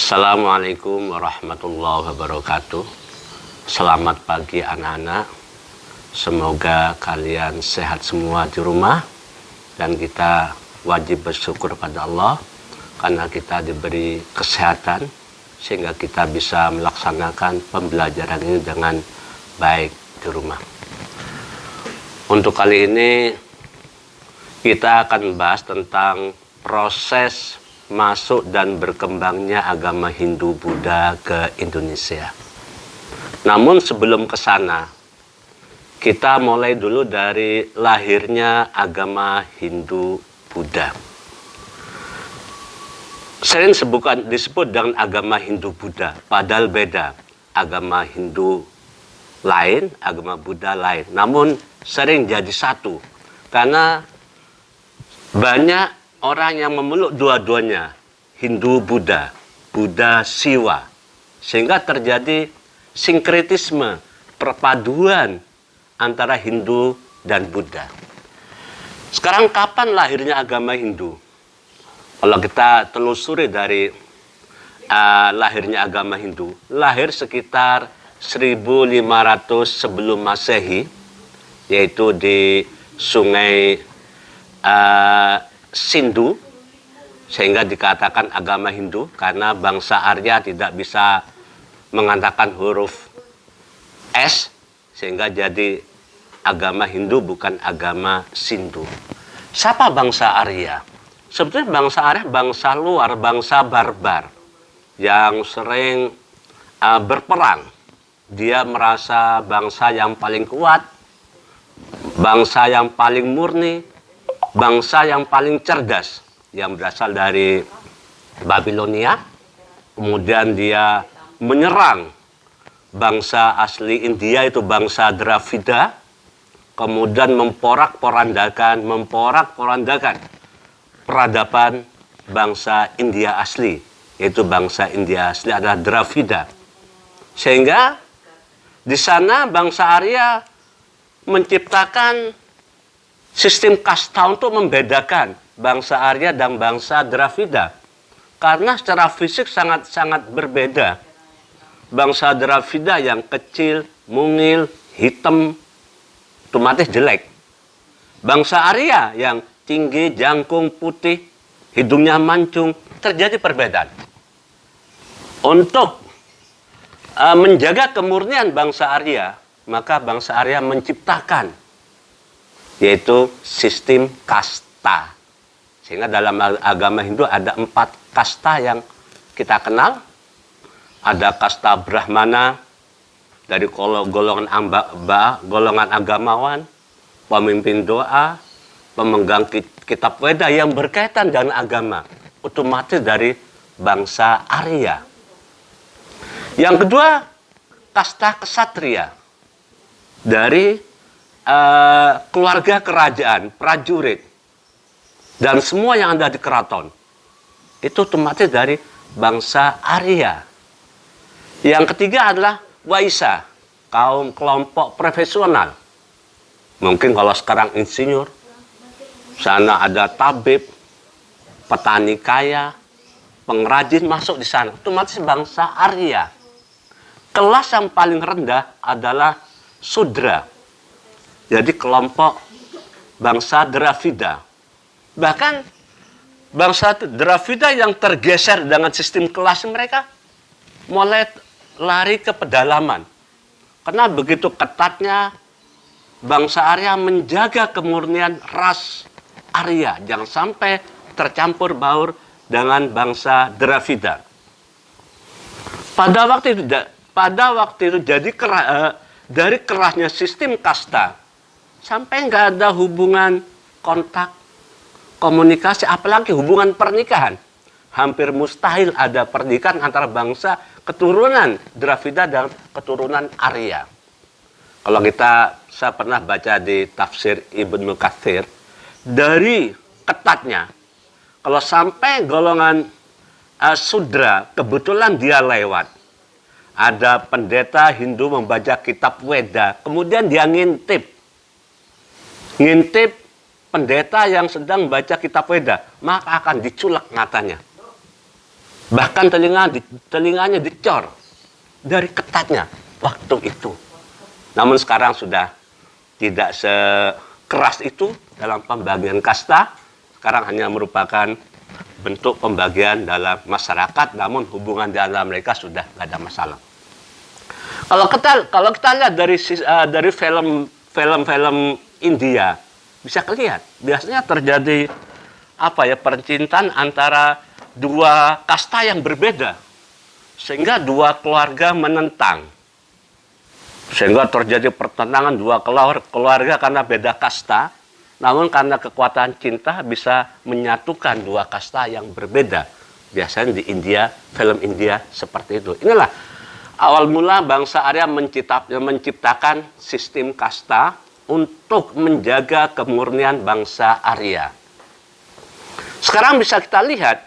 Assalamualaikum warahmatullahi wabarakatuh. Selamat pagi anak-anak. Semoga kalian sehat semua di rumah. Dan kita wajib bersyukur pada Allah karena kita diberi kesehatan sehingga kita bisa melaksanakan pembelajaran ini dengan baik di rumah. Untuk kali ini kita akan membahas tentang proses masuk dan berkembangnya agama Hindu-Buddha ke Indonesia. Namun sebelum ke sana, kita mulai dulu dari lahirnya agama Hindu-Buddha. Sering disebut dengan agama Hindu-Buddha, padahal beda. Agama Hindu lain, agama Buddha lain. Namun sering jadi satu, karena banyak orang yang memeluk dua-duanya, Hindu-Buddha, Buddha-Siwa, sehingga terjadi sinkretisme, perpaduan antara Hindu dan Buddha. Sekarang kapan lahirnya agama Hindu? Kalau kita telusuri dari lahirnya agama Hindu, lahir sekitar 1500 sebelum Masehi, yaitu di sungai Sindhu, sehingga dikatakan agama Hindu karena bangsa Arya tidak bisa mengatakan huruf S, sehingga jadi agama Hindu bukan agama Sindhu. Siapa bangsa Arya? Sebetulnya bangsa Arya bangsa luar, bangsa barbar yang sering berperang. Dia merasa bangsa yang paling kuat, bangsa yang paling murni, bangsa yang paling cerdas, yang berasal dari Babilonia. Kemudian dia menyerang bangsa asli India, itu bangsa Dravida. Kemudian memporak-porandakan peradaban bangsa India asli, yaitu bangsa India asli adalah Dravida. Sehingga di sana bangsa Arya menciptakan sistem kasta untuk membedakan bangsa Arya dan bangsa Dravida. Karena secara fisik sangat-sangat berbeda. Bangsa Dravida yang kecil, mungil, hitam, otomatis jelek. Bangsa Arya yang tinggi, jangkung, putih, hidungnya mancung, terjadi perbedaan. Untuk menjaga kemurnian bangsa Arya, maka bangsa Arya menciptakan yaitu sistem kasta. Sehingga dalam agama Hindu ada 4 kasta yang kita kenal. Ada kasta Brahmana dari golongan agamawan, pemimpin doa, pemegang kitab Weda yang berkaitan dengan agama, otomatis dari bangsa Arya. Yang kedua, kasta Ksatria dari keluarga kerajaan, prajurit, dan semua yang ada di keraton. Itu otomatis dari bangsa Arya. Yang ketiga adalah Waisya, kelompok profesional. Mungkin kalau sekarang insinyur, sana ada tabib, petani kaya, pengrajin masuk di sana. Otomatis bangsa Arya. Kelas yang paling rendah adalah Sudra. Jadi kelompok bangsa Dravida. Bahkan bangsa Dravida yang tergeser dengan sistem kelas mereka mulai lari ke pedalaman. Karena begitu ketatnya bangsa Arya menjaga kemurnian ras Arya. Jangan sampai tercampur baur dengan bangsa Dravida. Pada waktu itu jadi dari kerasnya sistem kasta, sampai nggak ada hubungan kontak, komunikasi, apalagi hubungan pernikahan. Hampir mustahil ada pernikahan antara bangsa keturunan Dravida dan keturunan Arya. Kalau saya pernah baca di tafsir Ibnu Katsir, dari ketatnya, kalau sampai golongan Sudra, kebetulan dia lewat, ada pendeta Hindu membaca kitab Weda, kemudian dia ngintip pendeta yang sedang baca kitab Weda, maka akan diculak matanya. Bahkan telinganya dicor dari ketatnya waktu itu. Namun sekarang sudah tidak sekeras itu dalam pembagian kasta. Sekarang hanya merupakan bentuk pembagian dalam masyarakat, namun hubungan di antara mereka sudah tidak ada masalah. Kalau kita lihat dari film India, bisa kelihatan biasanya terjadi percintaan antara dua kasta yang berbeda, sehingga dua keluarga menentang, sehingga terjadi pertentangan dua keluarga karena beda kasta. Namun karena kekuatan cinta bisa menyatukan dua kasta yang berbeda. Biasanya di India, film India seperti itu. Inilah awal mula bangsa Arya menciptakan sistem kasta untuk menjaga kemurnian bangsa Arya. Sekarang bisa kita lihat,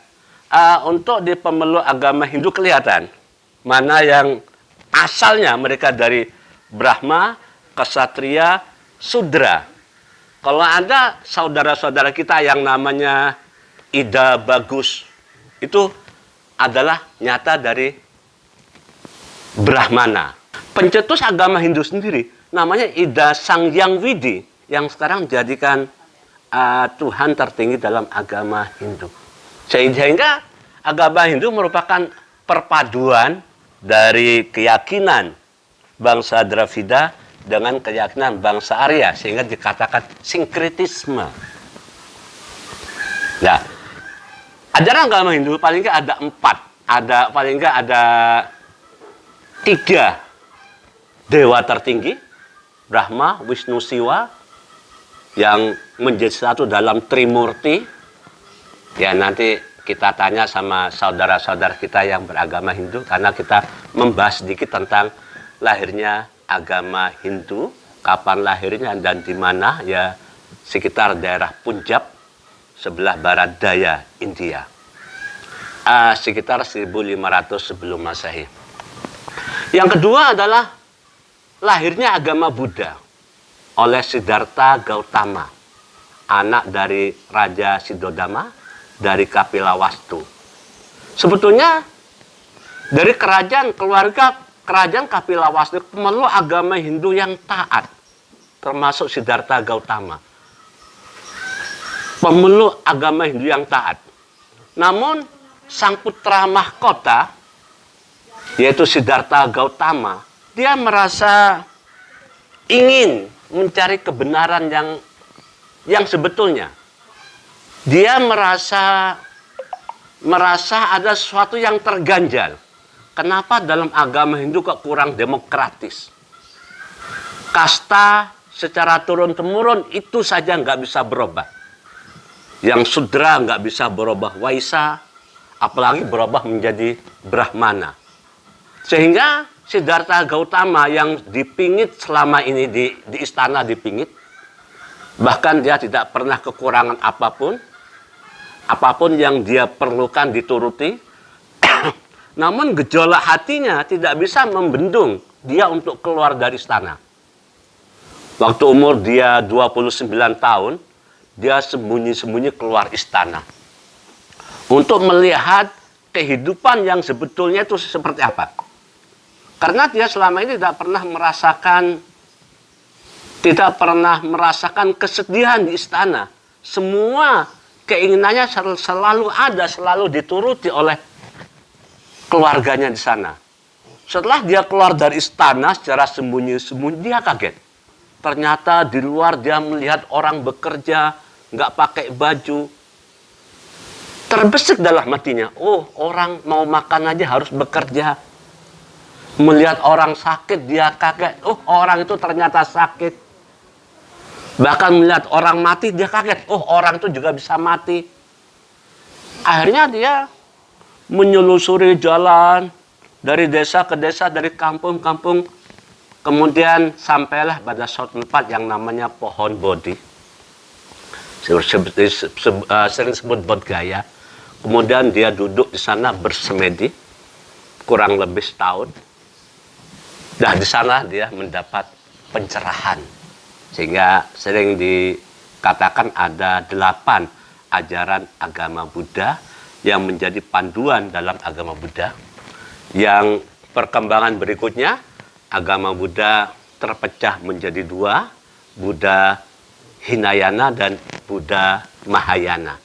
untuk di pemeluk agama Hindu kelihatan mana yang asalnya mereka dari Brahma, Ksatria, Sudra. Kalau ada saudara-saudara kita yang namanya Ida Bagus, itu adalah nyata dari Brahmana. Pencetus agama Hindu sendiri namanya Ida Sangyang Widi, yang sekarang jadikan Tuhan tertinggi dalam agama Hindu. Sehingga agama Hindu merupakan perpaduan dari keyakinan bangsa Dravida dengan keyakinan bangsa Arya, sehingga dikatakan sinkretisme. Nah, ajaran agama Hindu paling nggak ada 4, paling nggak ada 3 dewa tertinggi, Brahma, Wisnu, Siwa, yang menjadi satu dalam Trimurti. Ya, nanti kita tanya sama saudara-saudara kita yang beragama Hindu, karena kita membahas sedikit tentang lahirnya agama Hindu, kapan lahirnya dan di mana, ya sekitar daerah Punjab, sebelah barat daya India. Sekitar 1500 sebelum Masehi. Yang kedua adalah lahirnya agama Buddha oleh Siddhartha Gautama, anak dari Raja Siddhodama dari Kapilawastu. Sebetulnya dari kerajaan Kapilawastu, pemeluk agama Hindu yang taat, termasuk Siddhartha Gautama. Pemeluk agama Hindu yang taat. Namun sang putra mahkota, yaitu Siddhartha Gautama, dia merasa ingin mencari kebenaran yang sebetulnya. Dia merasa ada sesuatu yang terganjal. Kenapa dalam agama Hindu kok kurang demokratis? Kasta secara turun-temurun itu saja nggak bisa berubah. Yang Sudra nggak bisa berubah Waisa, apalagi berubah menjadi Brahmana. Sehingga Siddhartha Gautama yang dipingit selama ini di istana dipingit, bahkan dia tidak pernah kekurangan apapun yang dia perlukan dituruti. Namun gejolak hatinya tidak bisa membendung dia untuk keluar dari istana. Waktu umur dia 29 tahun, dia sembunyi-sembunyi keluar istana. Untuk melihat kehidupan yang sebetulnya itu seperti apa. Karena dia selama ini tidak pernah merasakan kesedihan di istana. Semua keinginannya selalu dituruti oleh keluarganya di sana. Setelah dia keluar dari istana secara sembunyi-sembunyi, dia kaget. Ternyata di luar dia melihat orang bekerja, nggak pakai baju. Terbesit dalam hatinya, oh orang mau makan aja harus bekerja. Melihat orang sakit, dia kaget, oh orang itu ternyata sakit. Bahkan melihat orang mati, dia kaget, oh orang itu juga bisa mati. Akhirnya dia menyelusuri jalan dari desa ke desa, dari kampung-kampung, kemudian sampailah pada suatu tempat yang namanya pohon Bodhi, sering disebut Bodhgaya. Kemudian dia duduk di sana bersemedi kurang lebih setahun. Nah, di sana dia mendapat pencerahan, sehingga sering dikatakan ada 8 ajaran agama Buddha yang menjadi panduan dalam agama Buddha. Yang perkembangan berikutnya, agama Buddha terpecah menjadi dua, Buddha Hinayana dan Buddha Mahayana.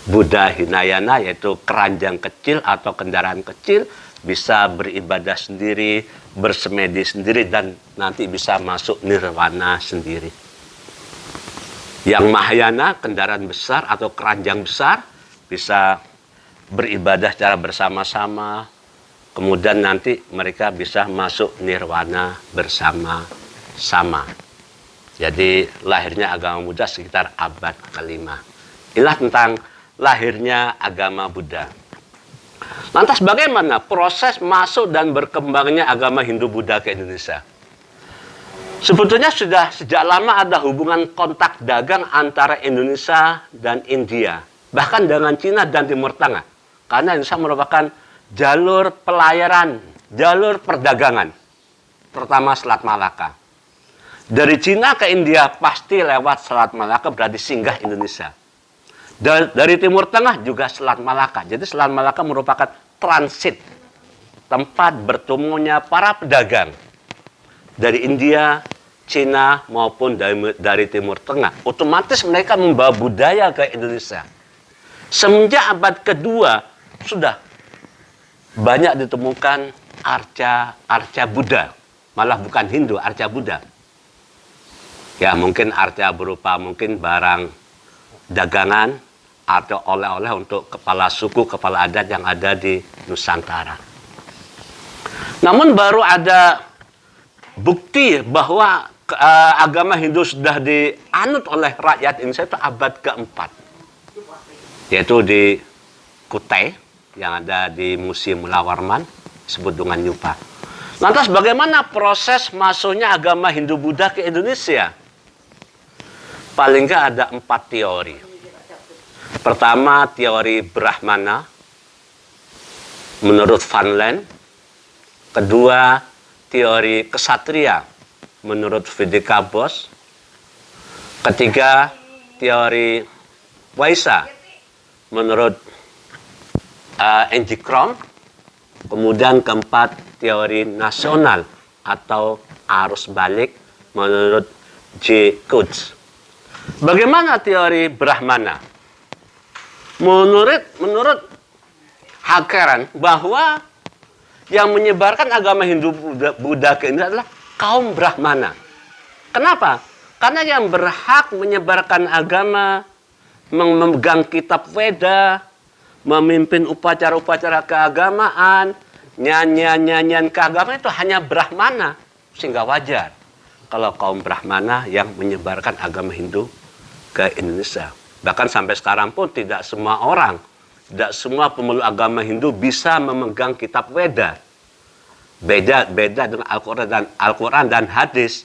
Buddha Hinayana yaitu keranjang kecil atau kendaraan kecil, bisa beribadah sendiri, bersemedi sendiri, dan nanti bisa masuk nirwana sendiri. Yang Mahayana, kendaraan besar atau keranjang besar, bisa beribadah secara bersama-sama, kemudian nanti mereka bisa masuk nirwana bersama-sama. Jadi lahirnya agama Buddha sekitar abad ke-5. Inilah tentang lahirnya agama Buddha. Lantas bagaimana proses masuk dan berkembangnya agama Hindu-Buddha ke Indonesia? Sebetulnya sudah sejak lama ada hubungan kontak dagang antara Indonesia dan India, bahkan dengan Cina dan Timur Tengah. Karena Indonesia merupakan jalur pelayaran, jalur perdagangan, terutama Selat Malaka. Dari Cina ke India pasti lewat Selat Malaka, berarti singgah Indonesia. Dari Timur Tengah juga Selat Malaka. Jadi Selat Malaka merupakan transit, tempat bertemunya para pedagang dari India, Cina, maupun dari Timur Tengah. Otomatis mereka membawa budaya ke Indonesia. Semenjak abad kedua, sudah banyak ditemukan arca Buddha. Malah bukan Hindu, arca Buddha. Ya, mungkin arca berupa mungkin barang dagangan, atau oleh-oleh untuk kepala suku, kepala adat yang ada di Nusantara. Namun baru ada bukti bahwa agama Hindu sudah dianut oleh rakyat Indonesia itu abad keempat. Yaitu di Kutai, yang ada di Museum Mula Warman, disebut dengan Nyupa. Lantas bagaimana proses masuknya agama Hindu-Buddha ke Indonesia? Paling nggak ada 4 teori. Pertama, teori Brahmana menurut Van Lent. Kedua, teori Ksatria menurut Vedika Bos. Ketiga, teori Waisa menurut N.G. Krom. Kemudian keempat, teori nasional atau arus balik menurut J. Coates. Bagaimana teori Brahmana? Menurut Hakaran, bahwa yang menyebarkan agama Hindu-Buddha ke Indonesia adalah kaum Brahmana. Kenapa? Karena yang berhak menyebarkan agama, memegang kitab Veda, memimpin upacara-upacara keagamaan, nyanyian-nyanyian keagamaan itu hanya Brahmana. Sehingga wajar kalau kaum Brahmana yang menyebarkan agama Hindu ke Indonesia. Bahkan sampai sekarang pun tidak semua orang, tidak semua pemeluk agama Hindu bisa memegang kitab Veda. Beda dengan Al-Quran dan hadis.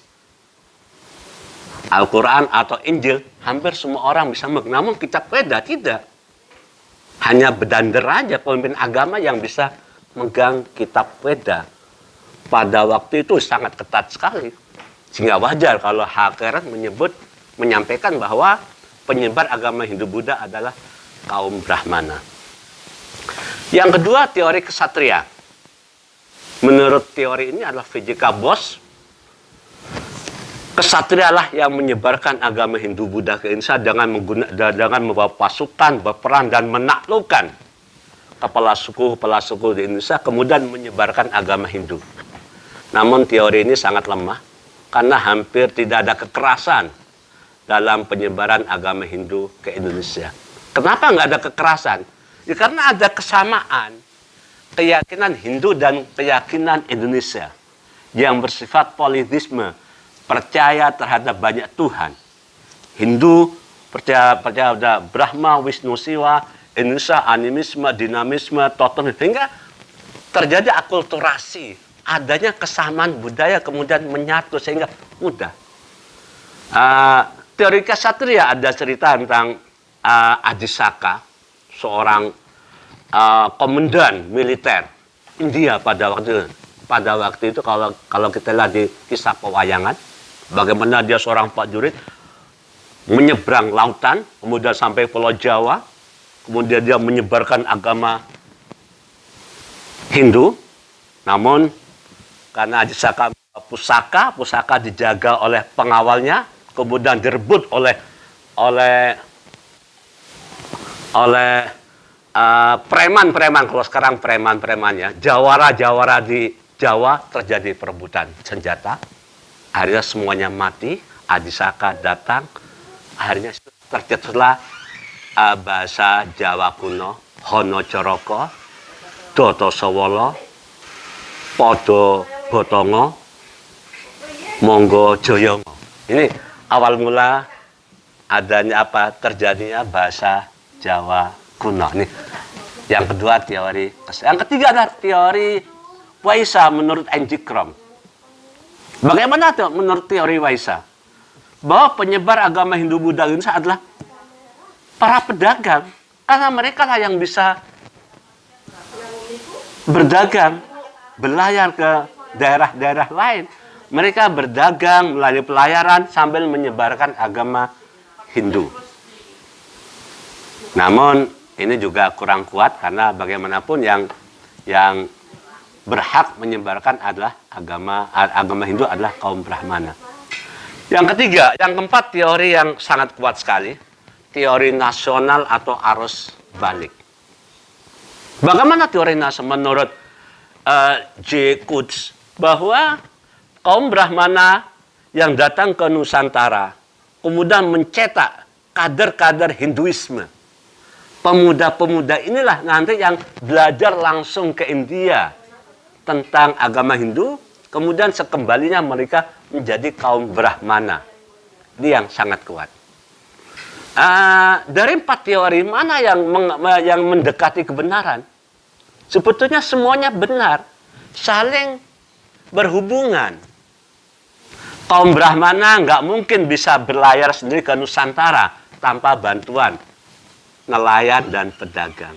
Al-Quran atau Injil, hampir semua orang bisa memegang. Namun kitab Veda tidak. Hanya bedander aja pemimpin agama yang bisa memegang kitab Veda. Pada waktu itu sangat ketat sekali. Sehingga wajar kalau Hakaran menyampaikan bahwa penyebar agama Hindu-Buddha adalah kaum Brahmana. Yang kedua, teori Ksatria. Menurut teori ini adalah Vedika Bos. Ksatria lah yang menyebarkan agama Hindu-Buddha ke Indonesia dengan membawa pasukan, berperang, dan menaklukkan kepala suku di Indonesia, kemudian menyebarkan agama Hindu. Namun teori ini sangat lemah, karena hampir tidak ada kekerasan dalam penyebaran agama Hindu ke Indonesia. Kenapa nggak ada kekerasan? Ya, karena ada kesamaan keyakinan Hindu dan keyakinan Indonesia yang bersifat politisme, percaya terhadap banyak Tuhan. Hindu percaya pada Brahma, Wisnu, Siwa, Indonesia animisme, dinamisme, totemisme, hingga terjadi akulturasi, adanya kesamaan budaya kemudian menyatu sehingga mudah. Teori Ksatria ada cerita tentang Ajisaka, seorang komandan militer India pada waktu itu kalau kita lihat di kisah pewayangan, bagaimana dia seorang prajurit menyeberang lautan, kemudian sampai Pulau Jawa, kemudian dia menyebarkan agama Hindu, namun karena Ajisaka pusaka dijaga oleh pengawalnya, kemudian direbut oleh preman-preman, kalau sekarang preman-premannya, jawara-jawara di Jawa, terjadi perebutan senjata. Akhirnya semuanya mati. Ajisaka datang. Akhirnya tercetuslah bahasa Jawa kuno, Hono Coroko, Doto Sowolo, Podo Botongo, Monggo Joyongo. Ini awal mula adanya terjadinya bahasa Jawa kuno. Ini yang kedua teori. Yang ketiga adalah teori Waisa menurut N.G. Krom. Bagaimana tuh menurut teori Waisa? Bahwa penyebar agama Hindu Buddha Indonesia adalah para pedagang, karena mereka lah yang bisa berdagang, berlayar ke daerah-daerah lain. Mereka berdagang melalui pelayaran sambil menyebarkan agama Hindu. Namun ini juga kurang kuat karena bagaimanapun yang berhak menyebarkan adalah agama Hindu adalah kaum Brahmana. Yang ketiga, yang keempat, teori yang sangat kuat sekali, teori nasional atau arus balik. Bagaimana teori nasional menurut J. Coates? Bahwa kaum Brahmana yang datang ke Nusantara kemudian mencetak kader-kader Hinduisme. Pemuda-pemuda inilah nanti yang belajar langsung ke India tentang agama Hindu, kemudian sekembalinya mereka menjadi kaum Brahmana. Ini yang sangat kuat. Dari 4 teori, mana yang mendekati kebenaran? Sebetulnya semuanya benar, saling berhubungan. Kaum Brahmana nggak mungkin bisa berlayar sendiri ke Nusantara tanpa bantuan nelayan dan pedagang.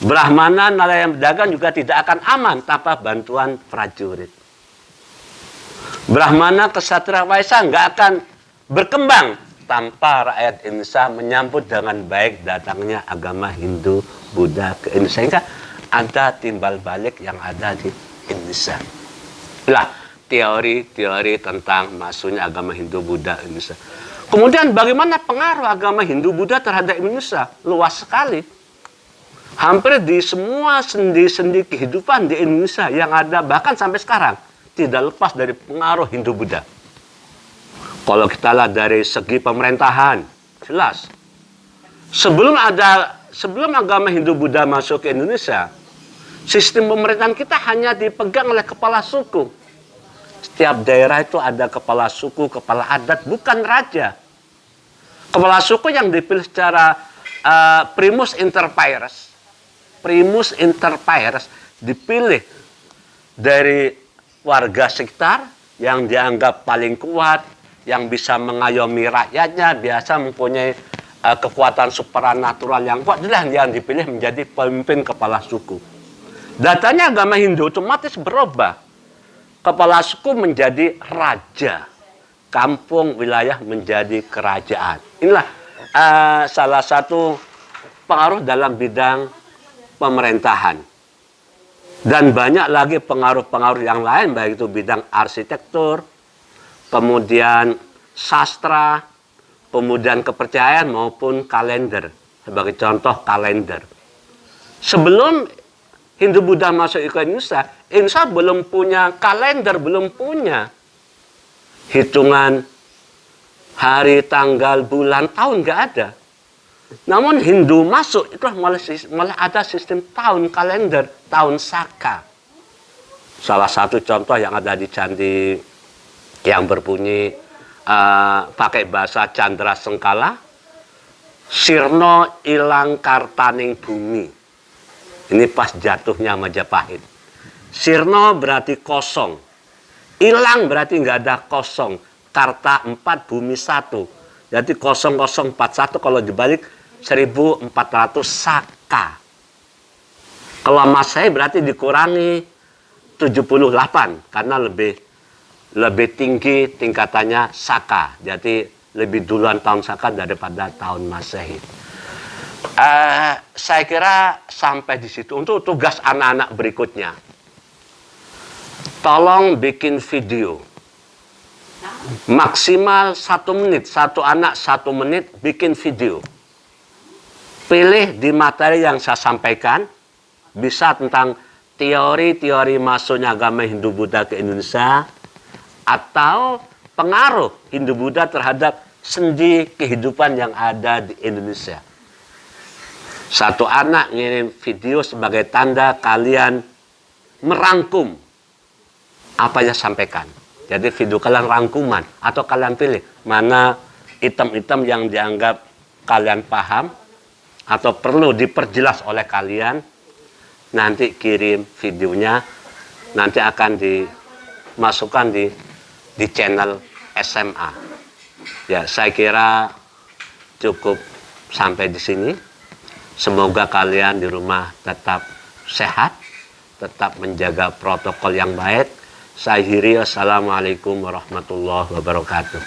Brahmana, nelayan, pedagang juga tidak akan aman tanpa bantuan prajurit. Brahmana, kesatria, Waisa nggak akan berkembang tanpa rakyat Indonesia menyambut dengan baik datangnya agama Hindu, Buddha ke Indonesia. Sehingga ada timbal balik yang ada di Indonesia. Itulah teori-teori tentang masuknya agama Hindu, Buddha Indonesia. Kemudian bagaimana pengaruh agama Hindu, Buddha terhadap Indonesia? Luas sekali. Hampir di semua sendi-sendi kehidupan di Indonesia yang ada, bahkan sampai sekarang, tidak lepas dari pengaruh Hindu, Buddha. Kalau kita lihat dari segi pemerintahan, jelas. Sebelum agama Hindu, Buddha masuk ke Indonesia, sistem pemerintahan kita hanya dipegang oleh kepala suku. Setiap daerah itu ada kepala suku, kepala adat, bukan raja. Kepala suku yang dipilih secara primus inter pares. Primus inter pares dipilih dari warga sekitar yang dianggap paling kuat, yang bisa mengayomi rakyatnya, biasa mempunyai kekuatan supranatural yang kuat. Itulah yang dipilih menjadi pemimpin kepala suku. Datanya agama Hindu otomatis berubah. Kepala suku menjadi raja, kampung wilayah menjadi kerajaan. Inilah salah satu pengaruh dalam bidang pemerintahan. Dan banyak lagi pengaruh-pengaruh yang lain, baik itu bidang arsitektur, kemudian sastra, kemudian kepercayaan maupun kalender. Sebagai contoh kalender. Sebelum Hindu Buddha masuk ke Indonesia, Indonesia belum punya kalender, belum punya hitungan hari, tanggal, bulan, tahun, nggak ada. Namun Hindu masuk, itu malah ada sistem tahun, kalender, tahun Saka. Salah satu contoh yang ada di candi yang berbunyi pakai bahasa Candra Sengkala, Sirno ilang kartaning bumi. Ini pas jatuhnya Majapahit. Sirno berarti kosong. Ilang berarti nggak ada kosong. Karta 4, bumi 1. Jadi 0041 kalau dibalik 1400 Saka. Kalau Masehi berarti dikurangi 78 karena lebih tinggi tingkatannya Saka. Jadi lebih duluan tahun Saka daripada tahun Masehi. Saya kira sampai di situ. Untuk tugas anak-anak berikutnya, tolong bikin video maksimal 1 menit, satu anak 1 menit bikin video. Pilih di materi yang saya sampaikan, bisa tentang teori-teori masuknya agama Hindu-Buddha ke Indonesia, atau pengaruh Hindu-Buddha terhadap sendi kehidupan yang ada di Indonesia. Satu anak ngirim video sebagai tanda kalian merangkum apa yang sampaikan. Jadi video kalian rangkuman, atau kalian pilih mana item-item yang dianggap kalian paham atau perlu diperjelas oleh kalian. Nanti kirim videonya, nanti akan dimasukkan di channel SMA. Ya, saya kira cukup sampai di sini. Semoga kalian di rumah tetap sehat, tetap menjaga protokol yang baik. Saya akhiri, assalamualaikum warahmatullahi wabarakatuh.